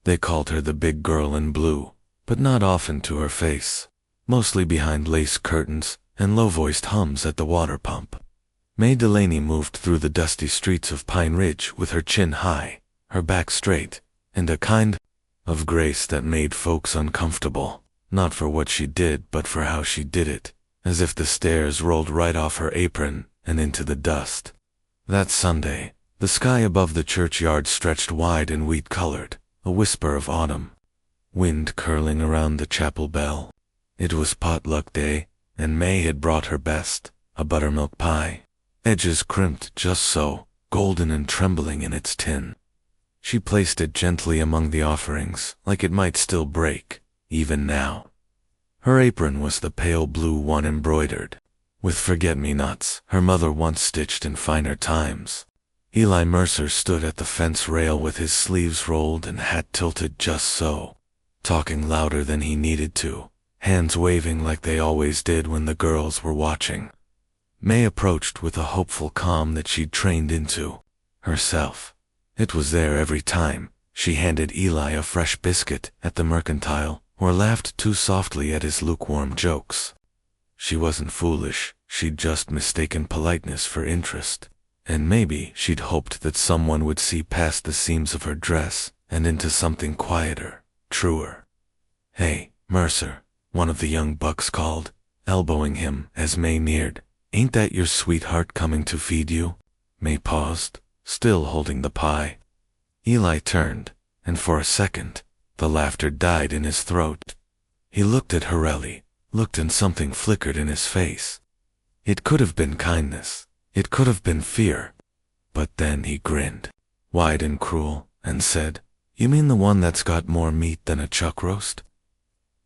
They called her the big girl in blue, but not often to her face, mostly behind lace curtains and low-voiced hums at the water pump. May Delaney moved through the dusty streets of Pine Ridge with her chin high, her back straight, and a kind of grace that made folks uncomfortable, not for what she did but for how she did it, as if the stairs rolled right off her apron and into the dust. That Sunday, the sky above the churchyard stretched wide and wheat-colored, a whisper of autumn. Wind curling around the chapel bell. It was potluck day, and May had brought her best, a buttermilk pie, edges crimped just so, golden and trembling in its tin. She placed it gently among the offerings, like it might still break, even now. Her apron was the pale blue one embroidered, with forget-me-nots her mother once stitched in finer times. Eli Mercer stood at the fence rail with his sleeves rolled and hat tilted just so, talking louder than he needed to, hands waving like they always did when the girls were watching. May approached with a hopeful calm that she'd trained into herself. It was there every time. She handed Eli a fresh biscuit at the mercantile, or laughed too softly at his lukewarm jokes. She wasn't foolish, she'd just mistaken politeness for interest. And maybe she'd hoped that someone would see past the seams of her dress and into something quieter, truer. "Hey, Mercer," one of the young bucks called, elbowing him as May neared. "Ain't that your sweetheart coming to feed you?" May paused, still holding the pie. Eli turned, and for a second, the laughter died in his throat. He looked at Horelli, looked and something flickered in his face. It could have been kindness. It could have been fear. But then he grinned, wide and cruel, and said, "You mean the one that's got more meat than a chuck roast?"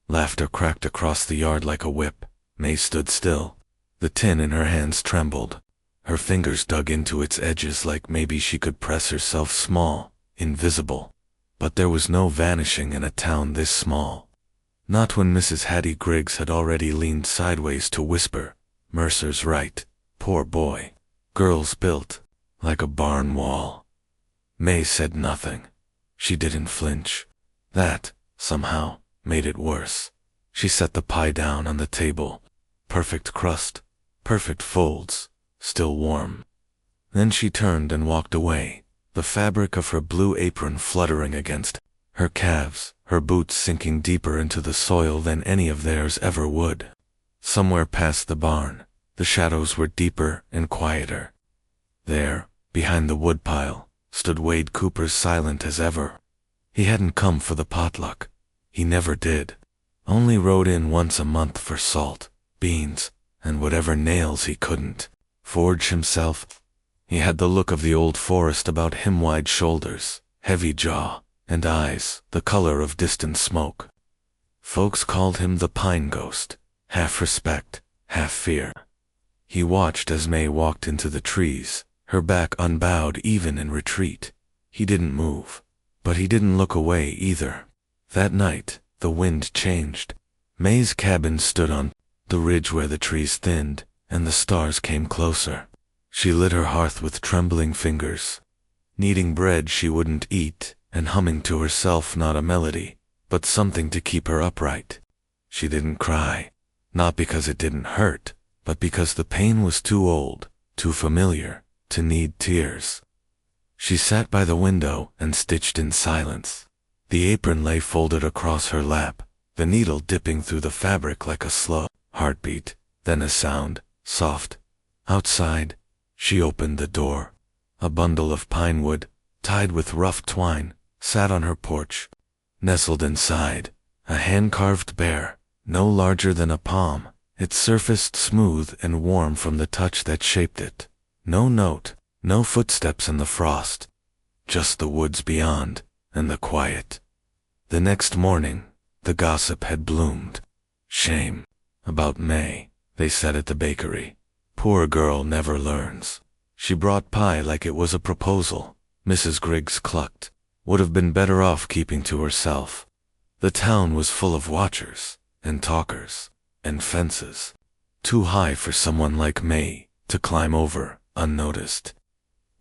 Laughter cracked across the yard like a whip. May stood still. The tin in her hands trembled. Her fingers dug into its edges like maybe she could press herself small, invisible. But there was no vanishing in a town this small. Not when Mrs. Hattie Griggs had already leaned sideways to whisper, "Mercer's right. Poor boy. Girls built like a barn wall." May said nothing. She didn't flinch. That, somehow, made it worse. She set the pie down on the table. Perfect crust, perfect folds, still warm. Then she turned and walked away, the fabric of her blue apron fluttering against her calves, her boots sinking deeper into the soil than any of theirs ever would. Somewhere past the barn, the shadows were deeper and quieter. There, behind the woodpile, stood Wade Cooper silent as ever. He hadn't come for the potluck. He never did. Only rode in once a month for salt, beans, and whatever nails he couldn't forge himself. He had the look of the old forest about him, wide shoulders, heavy jaw, and eyes the color of distant smoke. Folks called him the Pine Ghost, half respect, half fear. He watched as May walked into the trees, her back unbowed even in retreat. He didn't move, but he didn't look away either. That night, the wind changed. May's cabin stood on the ridge where the trees thinned, and the stars came closer. She lit her hearth with trembling fingers, kneading bread she wouldn't eat, and humming to herself not a melody, but something to keep her upright. She didn't cry, not because it didn't hurt, but because the pain was too old, too familiar, to need tears. She sat by the window and stitched in silence. The apron lay folded across her lap, the needle dipping through the fabric like a slow heartbeat, then a sound, soft. Outside, she opened the door. A bundle of pine wood, tied with rough twine, sat on her porch. Nestled inside, a hand-carved bear, no larger than a palm, it surfaced smooth and warm from the touch that shaped it. No note, no footsteps in the frost. Just the woods beyond, and the quiet. The next morning, the gossip had bloomed. Shame. About May, they said at the bakery. Poor girl never learns. She brought pie like it was a proposal. Mrs. Griggs clucked. Would have been better off keeping to herself. The town was full of watchers, and talkers, and fences. Too high for someone like May to climb over, unnoticed.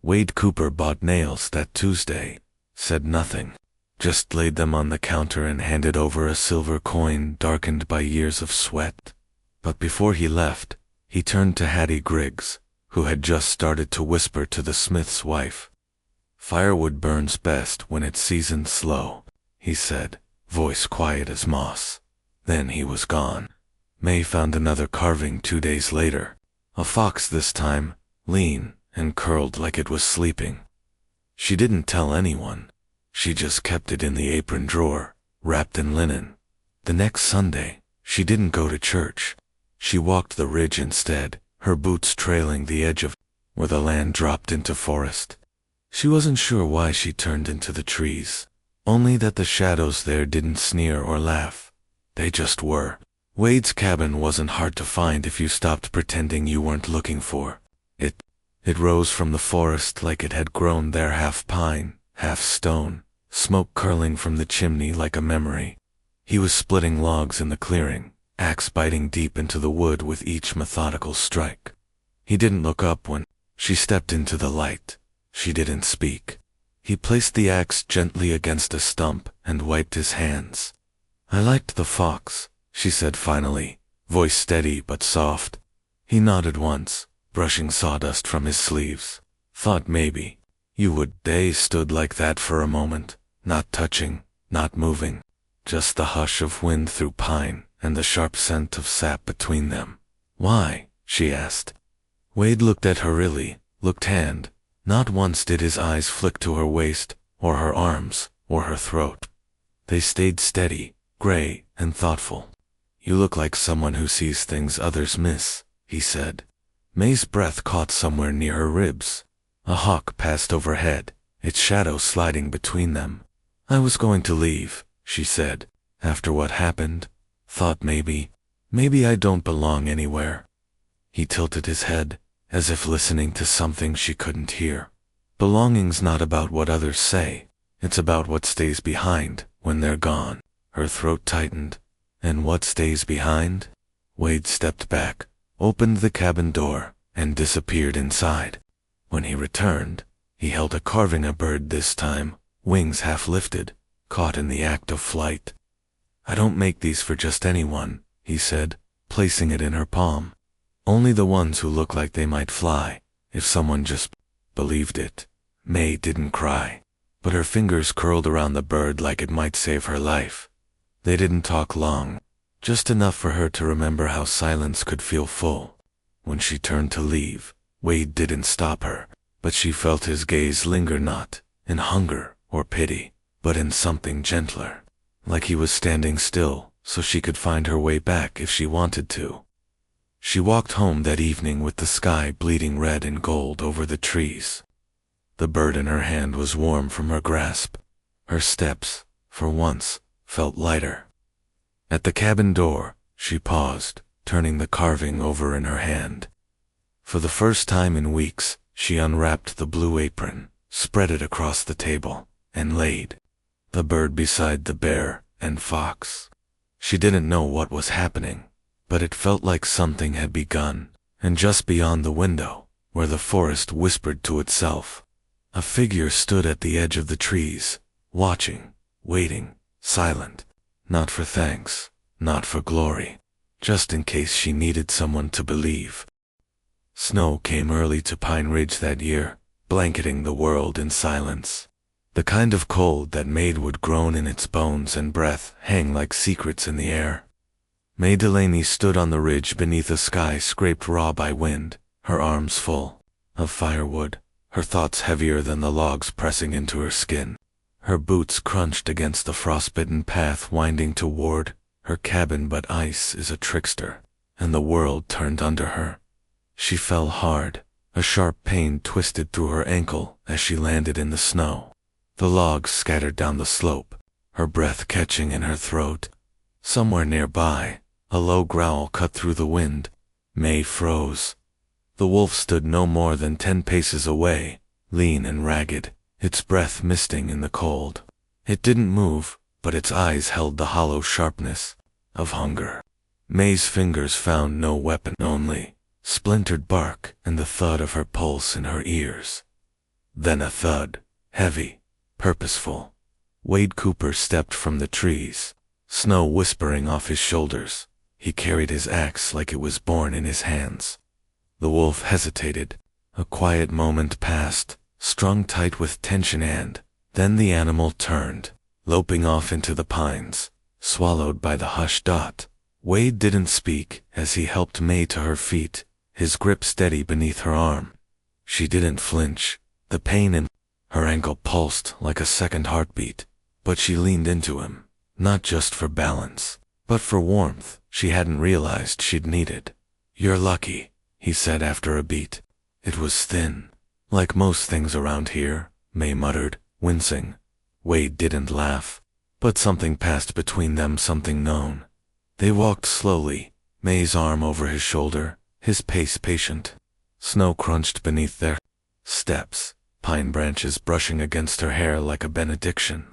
Wade Cooper bought nails that Tuesday, said nothing. just laid them on the counter and handed over a silver coin darkened by years of sweat. But before he left, he turned to Hattie Griggs, who had just started to whisper to the smith's wife. "Firewood burns best when it's seasoned slow," he said, voice quiet as moss. Then he was gone. May found another carving 2 days later. A fox this time, lean and curled like it was sleeping. She didn't tell anyone. She just kept it in the apron drawer, wrapped in linen. The next Sunday, she didn't go to church. She walked the ridge instead, her boots trailing the edge of where the land dropped into forest. She wasn't sure why she turned into the trees, only that the shadows there didn't sneer or laugh. They just were. Wade's cabin wasn't hard to find if you stopped pretending you weren't looking for it. It rose from the forest like it had grown there, half pine, half stone, smoke curling from the chimney like a memory. He was splitting logs in the clearing, axe biting deep into the wood with each methodical strike. He didn't look up when she stepped into the light. She didn't speak. He placed the axe gently against a stump and wiped his hands. "I liked the fox," she said finally, voice steady but soft. He nodded once, brushing sawdust from his sleeves. "Thought maybe you would." They stood like that for a moment, not touching, not moving, just the hush of wind through pine and the sharp scent of sap between them. "Why?" she asked. Wade looked at her really, looked hand. Not once did his eyes flick to her waist, or her arms, or her throat. They stayed steady, gray, and thoughtful. "You look like someone who sees things others miss," he said. May's breath caught somewhere near her ribs. A hawk passed overhead, its shadow sliding between them. "I was going to leave," she said, "after what happened. Thought maybe I don't belong anywhere." He tilted his head, as if listening to something she couldn't hear. "Belonging's not about what others say. It's about what stays behind when they're gone." Her throat tightened. "And what stays behind?" Wade stepped back, opened the cabin door, and disappeared inside. When he returned, he held a carving, a bird this time, wings half lifted, caught in the act of flight. "I don't make these for just anyone," he said, placing it in her palm. "Only the ones who look like they might fly, if someone just believed it." May didn't cry, but her fingers curled around the bird like it might save her life. They didn't talk long, just enough for her to remember how silence could feel full. When she turned to leave, Wade didn't stop her, but she felt his gaze linger, not in hunger or pity, but in something gentler, like he was standing still so she could find her way back if she wanted to. She walked home that evening with the sky bleeding red and gold over the trees. The bird in her hand was warm from her grasp. Her steps, for once, felt lighter. At the cabin door, she paused, turning the carving over in her hand. For the first time in weeks, she unwrapped the blue apron, spread it across the table, and laid the bird beside the bear and fox. She didn't know what was happening, but it felt like something had begun, and just beyond the window, where the forest whispered to itself, a figure stood at the edge of the trees, watching, waiting, silent, not for thanks, not for glory, just in case she needed someone to believe. Snow came early to Pine Ridge that year, blanketing the world in silence. The kind of cold that made wood groan in its bones and breath hang like secrets in the air. May Delaney stood on the ridge beneath a sky scraped raw by wind, her arms full of firewood, her thoughts heavier than the logs pressing into her skin. Her boots crunched against the frostbitten path winding toward her cabin, but ice is a trickster, and the world turned under her. She fell hard. A sharp pain twisted through her ankle as she landed in the snow. The logs scattered down the slope, her breath catching in her throat. Somewhere nearby, a low growl cut through the wind. May froze. The wolf stood no more than 10 paces away, lean and ragged, its breath misting in the cold. It didn't move, but its eyes held the hollow sharpness of hunger. May's fingers found no weapon, only splintered bark and the thud of her pulse in her ears. Then a thud, heavy, purposeful. Wade Cooper stepped from the trees, snow whispering off his shoulders. He carried his axe like it was born in his hands. The wolf hesitated. A quiet moment passed, strung tight with tension, and then the animal turned, loping off into the pines, swallowed by the hushed dot. Wade didn't speak as he helped May to her feet, his grip steady beneath her arm. She didn't flinch. The pain in her ankle pulsed like a second heartbeat, but she leaned into him, not just for balance, but for warmth she hadn't realized she'd needed. "You're lucky," he said after a beat. It was thin, like most things around here, May muttered, wincing. Wade didn't laugh, but something passed between them, something known. They walked slowly, May's arm over his shoulder, his pace patient. Snow crunched beneath their steps, pine branches brushing against her hair like a benediction.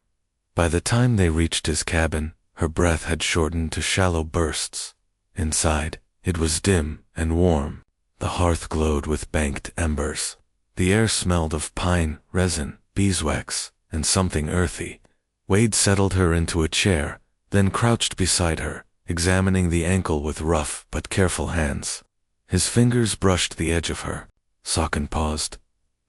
By the time they reached his cabin, her breath had shortened to shallow bursts. Inside, it was dim and warm. The hearth glowed with banked embers. The air smelled of pine, resin, beeswax, and something earthy. Wade settled her into a chair, then crouched beside her, examining the ankle with rough but careful hands. His fingers brushed the edge of her. Socken paused.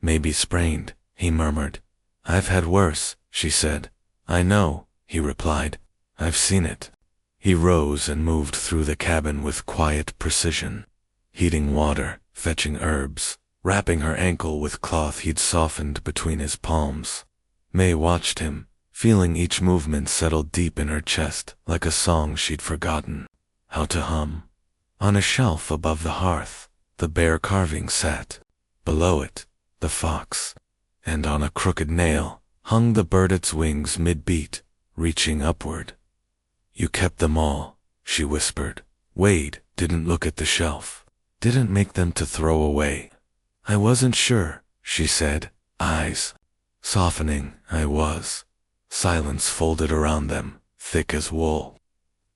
"Maybe sprained," he murmured. "I've had worse," she said. "I know," he replied. "I've seen it." He rose and moved through the cabin with quiet precision, heating water, fetching herbs, wrapping her ankle with cloth he'd softened between his palms. May watched him, feeling each movement settle deep in her chest like a song she'd forgotten how to hum. On a shelf above the hearth, the bear carving sat. Below it, the fox. And on a crooked nail hung the bird, its wings mid-beat, reaching upward. "You kept them all," she whispered. Wade didn't look at the shelf, didn't make them to throw away. "I wasn't sure," she said, eyes softening. "I was." Silence folded around them, thick as wool.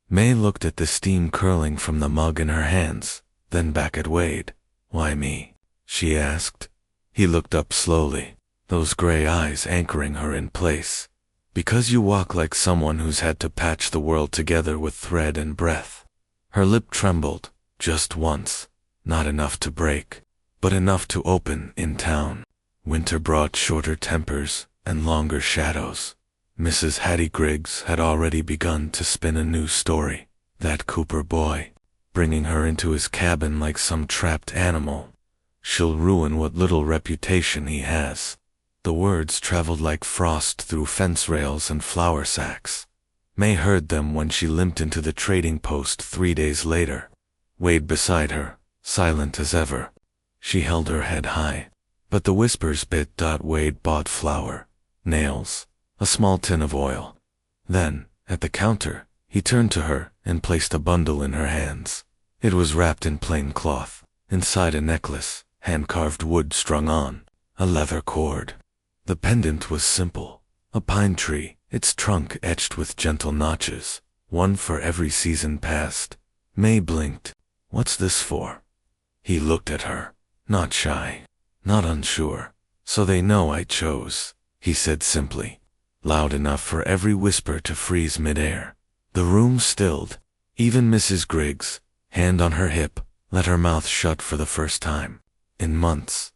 May looked at the steam curling from the mug in her hands, then back at Wade. "Why me?" she asked. He looked up slowly, those gray eyes anchoring her in place. "Because you walk like someone who's had to patch the world together with thread and breath." Her lip trembled, just once, not enough to break, but enough to open in town. Winter brought shorter tempers and longer shadows. Mrs. Hattie Griggs had already begun to spin a new story. That Cooper boy, bringing her into his cabin like some trapped animal. "She'll ruin what little reputation he has." The words traveled like frost through fence rails and flour sacks. May heard them when she limped into the trading post 3 days later. Wade beside her, silent as ever. She held her head high, but the whispers bit. Wade bought flour, nails, a small tin of oil. Then, at the counter, he turned to her and placed a bundle in her hands. It was wrapped in plain cloth, inside a necklace, hand-carved wood strung on a leather cord. The pendant was simple, a pine tree, its trunk etched with gentle notches, one for every season past. May blinked. "What's this for?" He looked at her, not shy, not unsure. "So they know I chose," he said simply, loud enough for every whisper to freeze midair. The room stilled. Even Mrs. Griggs, hand on her hip, let her mouth shut for the first time in months.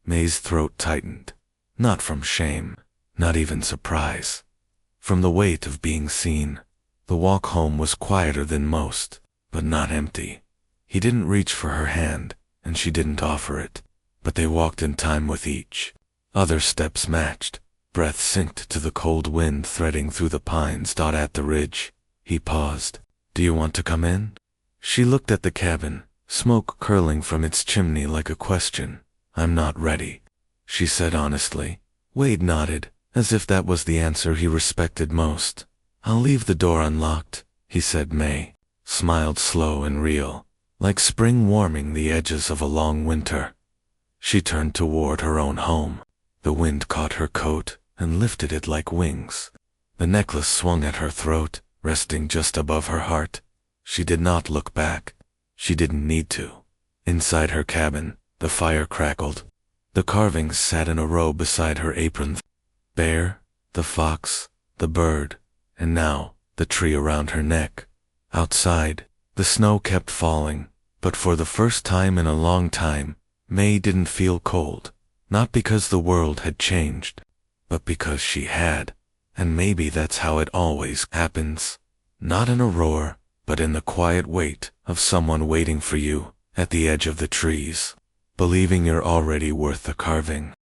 May's throat tightened, not from shame, not even surprise, from the weight of being seen. The walk home was quieter than most, but not empty. He didn't reach for her hand, and she didn't offer it, but they walked in time with each. Other steps matched, breath synced to the cold wind threading through the pines. At the ridge, he paused. "Do you want to come in?" She looked at the cabin, smoke curling from its chimney like a question. "I'm not ready," she said honestly. Wade nodded, as if that was the answer he respected most. "I'll leave the door unlocked," he said. May smiled slow and real, like spring warming the edges of a long winter. She turned toward her own home. The wind caught her coat and lifted it like wings. The necklace swung at her throat, resting just above her heart. She did not look back. She didn't need to. Inside her cabin, the fire crackled. The carvings sat in a row beside her apron. Bear, the fox, the bird, and now the tree around her neck. Outside, the snow kept falling, but for the first time in a long time, May didn't feel cold, not because the world had changed, but because she had. And maybe that's how it always happens. Not in a roar, but in the quiet wait of someone waiting for you at the edge of the trees, believing you're already worth the carving.